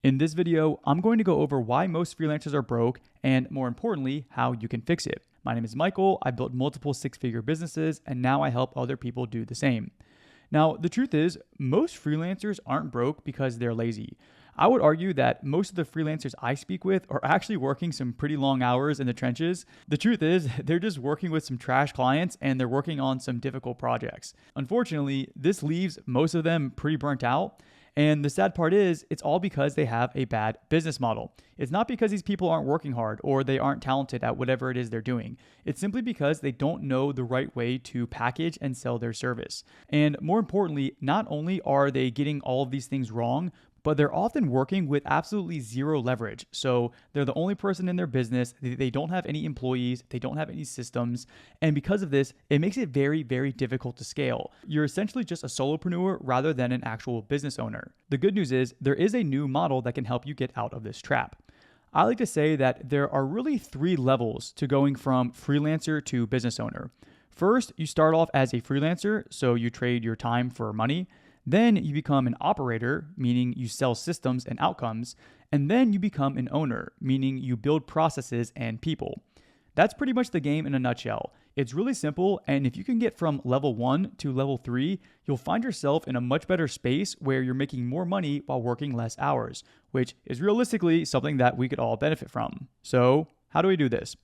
In this video, I'm going to go over why most freelancers are broke and, more importantly, how you can fix it. My name is Michael. I built multiple six-figure businesses, and now I help other people do the same. Now, the truth is, most freelancers aren't broke because they're lazy. I would argue that most of the freelancers I speak with are actually working some pretty long hours in the trenches. The truth is, they're just working with some trash clients and they're working on some difficult projects. Unfortunately, this leaves most of them pretty burnt out. And the sad part is, it's all because they have a bad business model. It's not because these people aren't working hard or they aren't talented at whatever it is they're doing. It's simply because they don't know the right way to package and sell their service. And more importantly, not only are they getting all of these things wrong, but they're often working with absolutely zero leverage. So they're the only person in their business. They don't have any employees. They don't have any systems. And because of this, it makes it very, very difficult to scale. You're essentially just a solopreneur rather than an actual business owner. The good news is there is a new model that can help you get out of this trap. I like to say that there are really three levels to going from freelancer to business owner. First, you start off as a freelancer, so you trade your time for money. Then you become an operator, meaning you sell systems and outcomes. And then you become an owner, meaning you build processes and people. That's pretty much the game in a nutshell. It's really simple, and if you can get from level 1 to level 3, you'll find yourself in a much better space where you're making more money while working less hours, which is realistically something that we could all benefit from. So, how do we do this?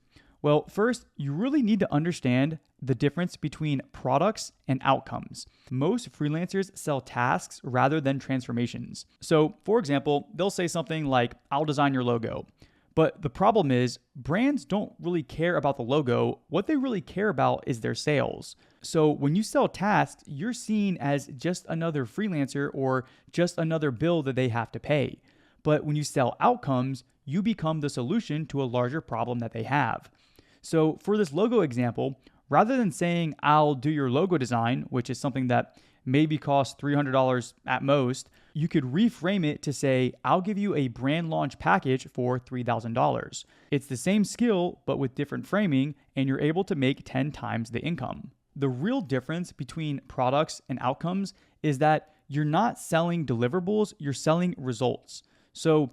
Well, first, you really need to understand the difference between products and outcomes. Most freelancers sell tasks rather than transformations. So, for example, they'll say something like, "I'll design your logo." But the problem is, brands don't really care about the logo. What they really care about is their sales. So when you sell tasks, you're seen as just another freelancer or just another bill that they have to pay. But when you sell outcomes, you become the solution to a larger problem that they have. So for this logo example, rather than saying, "I'll do your logo design," which is something that maybe costs $300 at most, you could reframe it to say, "I'll give you a brand launch package for $3,000. It's the same skill, but with different framing, and you're able to make 10 times the income. The real difference between products and outcomes is that you're not selling deliverables, you're selling results. So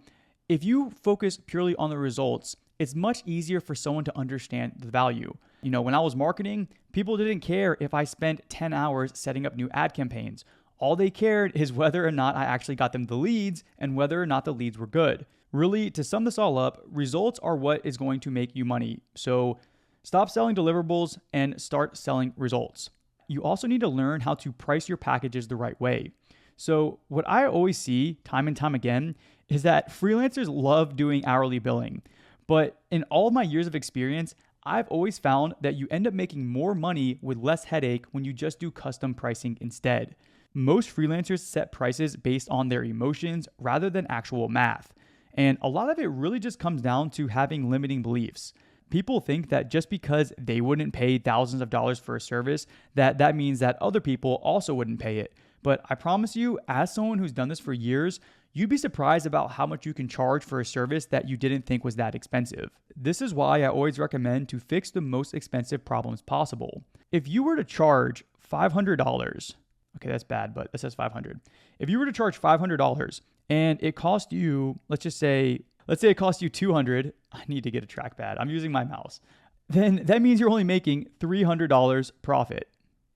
if you focus purely on the results, it's much easier for someone to understand the value. When I was marketing, people didn't care if I spent 10 hours setting up new ad campaigns. All they cared is whether or not I actually got them the leads and whether or not the leads were good. Really, to sum this all up, results are what is going to make you money. So stop selling deliverables and start selling results. You also need to learn how to price your packages the right way. So what I always see time and time again is that freelancers love doing hourly billing. But in all of my years of experience, I've always found that you end up making more money with less headache when you just do custom pricing instead. Most freelancers set prices based on their emotions rather than actual math. And a lot of it really just comes down to having limiting beliefs. People think that just because they wouldn't pay thousands of dollars for a service, that means that other people also wouldn't pay it. But I promise you, as someone who's done this for years, you'd be surprised about how much you can charge for a service that you didn't think was that expensive. This is why I always recommend to fix the most expensive problems possible. If you were to charge $500, okay, that's bad, but it says 500. If you were to charge $500 and it cost you, let's say it cost you 200, I need to get a trackpad. I'm using my mouse. Then that means you're only making $300 profit.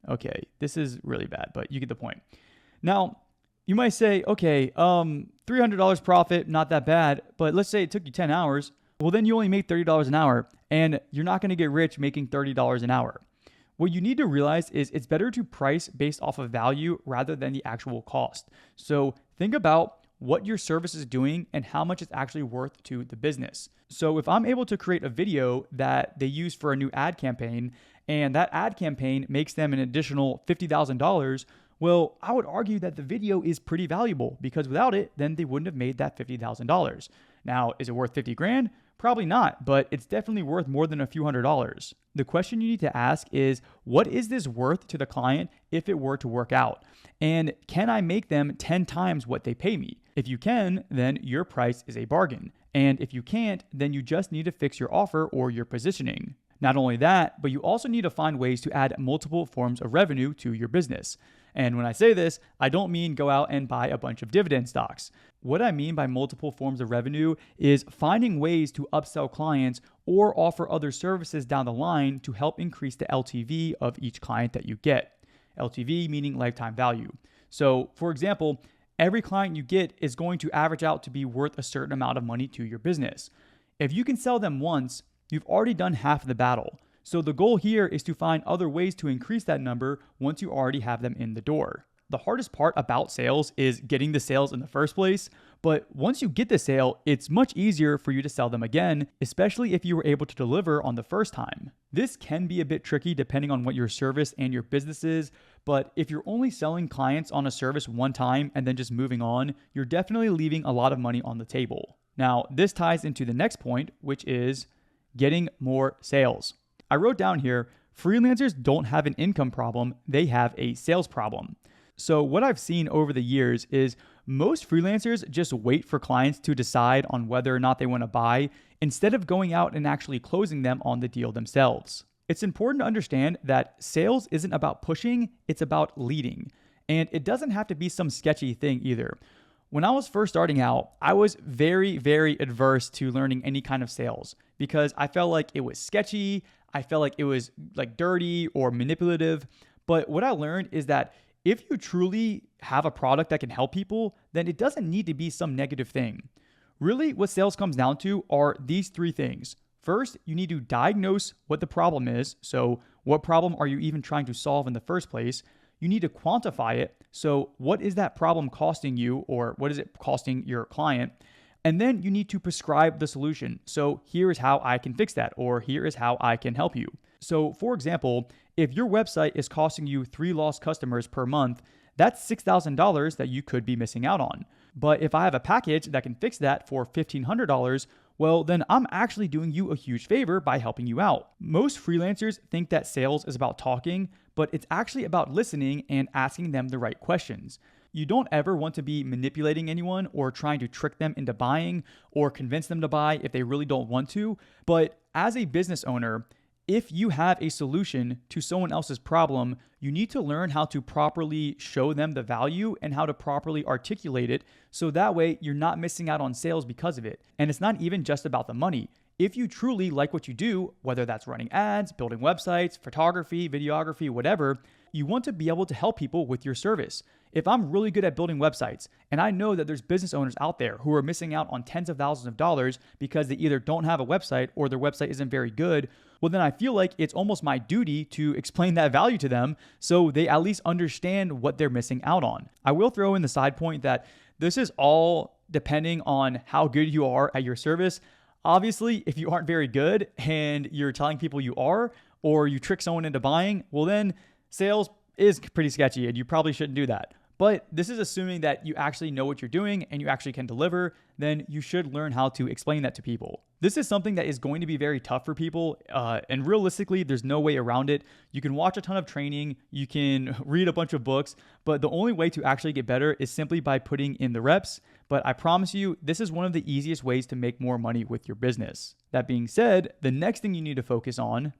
Okay, this is really bad, but you get the point. Now, you might say, okay, $300 profit, not that bad, but let's say it took you 10 hours. Well, then you only make $30 an hour, and you're not going to get rich making $30 an hour. What you need to realize is it's better to price based off of value rather than the actual cost. So think about what your service is doing and how much it's actually worth to the business. So if I'm able to create a video that they use for a new ad campaign, and that ad campaign makes them an additional $50,000, well, I would argue that the video is pretty valuable because without it, then they wouldn't have made that $50,000. Now, is it worth 50 grand? Probably not, but it's definitely worth more than a few $100s. The question you need to ask is, what is this worth to the client if it were to work out? And can I make them 10 times what they pay me? If you can, then your price is a bargain. And if you can't, then you just need to fix your offer or your positioning. Not only that, but you also need to find ways to add multiple forms of revenue to your business. And when I say this, I don't mean go out and buy a bunch of dividend stocks. What I mean by multiple forms of revenue is finding ways to upsell clients or offer other services down the line to help increase the LTV of each client that you get. LTV meaning lifetime value. So, for example, every client you get is going to average out to be worth a certain amount of money to your business. If you can sell them once, you've already done half of the battle. So the goal here is to find other ways to increase that number once you already have them in the door. The hardest part about sales is getting the sales in the first place, but once you get the sale, it's much easier for you to sell them again, especially if you were able to deliver on the first time. This can be a bit tricky depending on what your service and your business is, but if you're only selling clients on a service one time and then just moving on, you're definitely leaving a lot of money on the table. Now, this ties into the next point, which is getting more sales. I wrote down here, freelancers don't have an income problem, they have a sales problem. So what I've seen over the years is most freelancers just wait for clients to decide on whether or not they want to buy instead of going out and actually closing them on the deal themselves. It's important to understand that sales isn't about pushing, it's about leading. And it doesn't have to be some sketchy thing either. When I was first starting out, I was very, very adverse to learning any kind of sales because I felt like it was sketchy. I felt like it was like dirty or manipulative. But what I learned is that if you truly have a product that can help people, then it doesn't need to be some negative thing. Really, what sales comes down to are these three things. First, you need to diagnose what the problem is. So what problem are you even trying to solve in the first place? You need to quantify it. So what is that problem costing you, or what is it costing your client? And then you need to prescribe the solution. So here is how I can fix that, or here is how I can help you. So for example, if your website is costing you 3 lost customers per month, that's $6,000 that you could be missing out on. But if I have a package that can fix that for $1,500, well, then I'm actually doing you a huge favor by helping you out. Most freelancers think that sales is about talking, but it's actually about listening and asking them the right questions. You don't ever want to be manipulating anyone or trying to trick them into buying or convince them to buy if they really don't want to. But as a business owner, if you have a solution to someone else's problem, you need to learn how to properly show them the value and how to properly articulate it so that way you're not missing out on sales because of it. And it's not even just about the money. If you truly like what you do, whether that's running ads, building websites, photography, videography, whatever, you want to be able to help people with your service. If I'm really good at building websites and I know that there's business owners out there who are missing out on tens of thousands of dollars because they either don't have a website or their website isn't very good, well, then I feel like it's almost my duty to explain that value to them so they at least understand what they're missing out on. I will throw in the side point that this is all depending on how good you are at your service. Obviously, if you aren't very good and you're telling people you are, or you trick someone into buying, well, then sales is pretty sketchy and you probably shouldn't do that. But this is assuming that you actually know what you're doing and you actually can deliver, then you should learn how to explain that to people. This is something that is going to be very tough for people, and realistically, there's no way around it. You can watch a ton of training, you can read a bunch of books, but the only way to actually get better is simply by putting in the reps. But I promise you, this is one of the easiest ways to make more money with your business. That being said, the next thing you need to focus on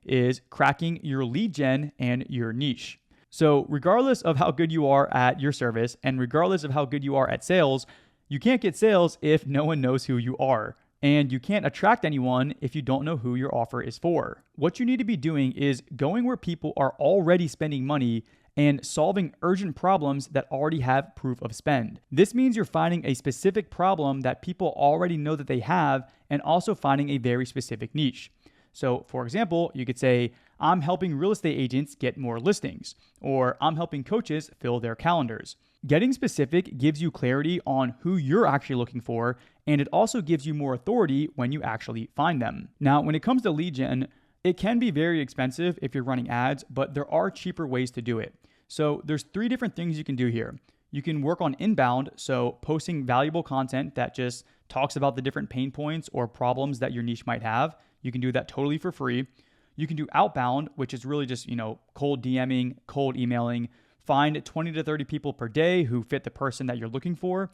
is cracking your lead gen and your niche. So regardless of how good you are at your service and regardless of how good you are at sales, you can't get sales if no one knows who you are. And you can't attract anyone if you don't know who your offer is for. What you need to be doing is going where people are already spending money and solving urgent problems that already have proof of spend. This means you're finding a specific problem that people already know that they have and also finding a very specific niche. So for example, you could say, I'm helping real estate agents get more listings, or I'm helping coaches fill their calendars. Getting specific gives you clarity on who you're actually looking for, and it also gives you more authority when you actually find them. Now, when it comes to lead gen, it can be very expensive if you're running ads, but there are cheaper ways to do it. So there's 3 different things you can do here. You can work on inbound, so posting valuable content that just talks about the different pain points or problems that your niche might have. You can do that totally for free. You can do outbound, which is really just, cold DMing, cold emailing. Find 20 to 30 people per day who fit the person that you're looking for.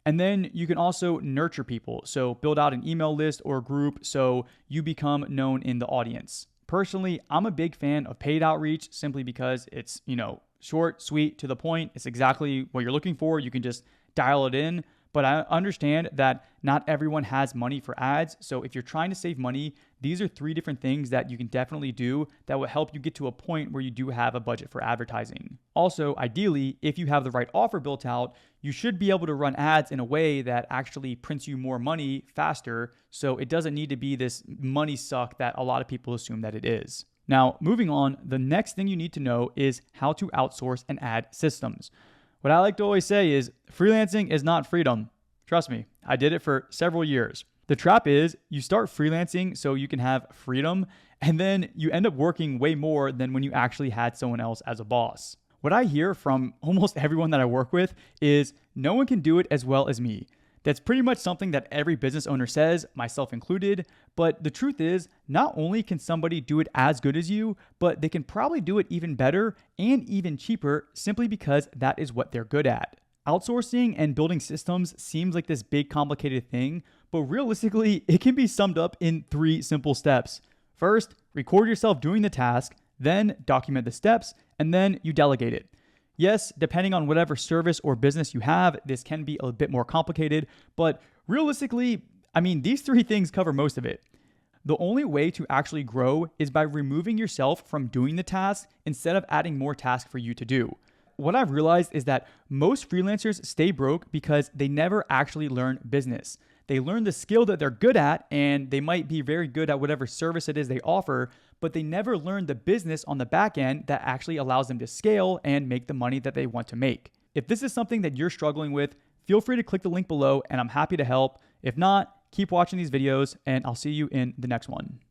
And then you can also nurture people. So build out an email list or group so you become known in the audience. Personally, I'm a big fan of paid outreach simply because it's, short, sweet, to the point. It's exactly what you're looking for. You can just dial it in. But I understand that not everyone has money for ads. So if you're trying to save money, these are 3 different things that you can definitely do that will help you get to a point where you do have a budget for advertising. Also, ideally, if you have the right offer built out, you should be able to run ads in a way that actually prints you more money faster. So it doesn't need to be this money suck that a lot of people assume that it is. Now, moving on, the next thing you need to know is how to outsource and add systems. What I like to always say is freelancing is not freedom. Trust me, I did it for several years. The trap is you start freelancing so you can have freedom, and then you end up working way more than when you actually had someone else as a boss. What I hear from almost everyone that I work with is no one can do it as well as me. That's pretty much something that every business owner says, myself included. But the truth is, not only can somebody do it as good as you, but they can probably do it even better and even cheaper simply because that is what they're good at. Outsourcing and building systems seems like this big complicated thing, but realistically, it can be summed up in 3 simple steps. First, record yourself doing the task, then document the steps, and then you delegate it. Yes, depending on whatever service or business you have, this can be a bit more complicated, but realistically, these 3 things cover most of it. The only way to actually grow is by removing yourself from doing the task instead of adding more tasks for you to do. What I've realized is that most freelancers stay broke because they never actually learn business. They learn the skill that they're good at, and they might be very good at whatever service it is they offer, but they never learn the business on the back end that actually allows them to scale and make the money that they want to make. If this is something that you're struggling with, feel free to click the link below and I'm happy to help. If not, keep watching these videos and I'll see you in the next one.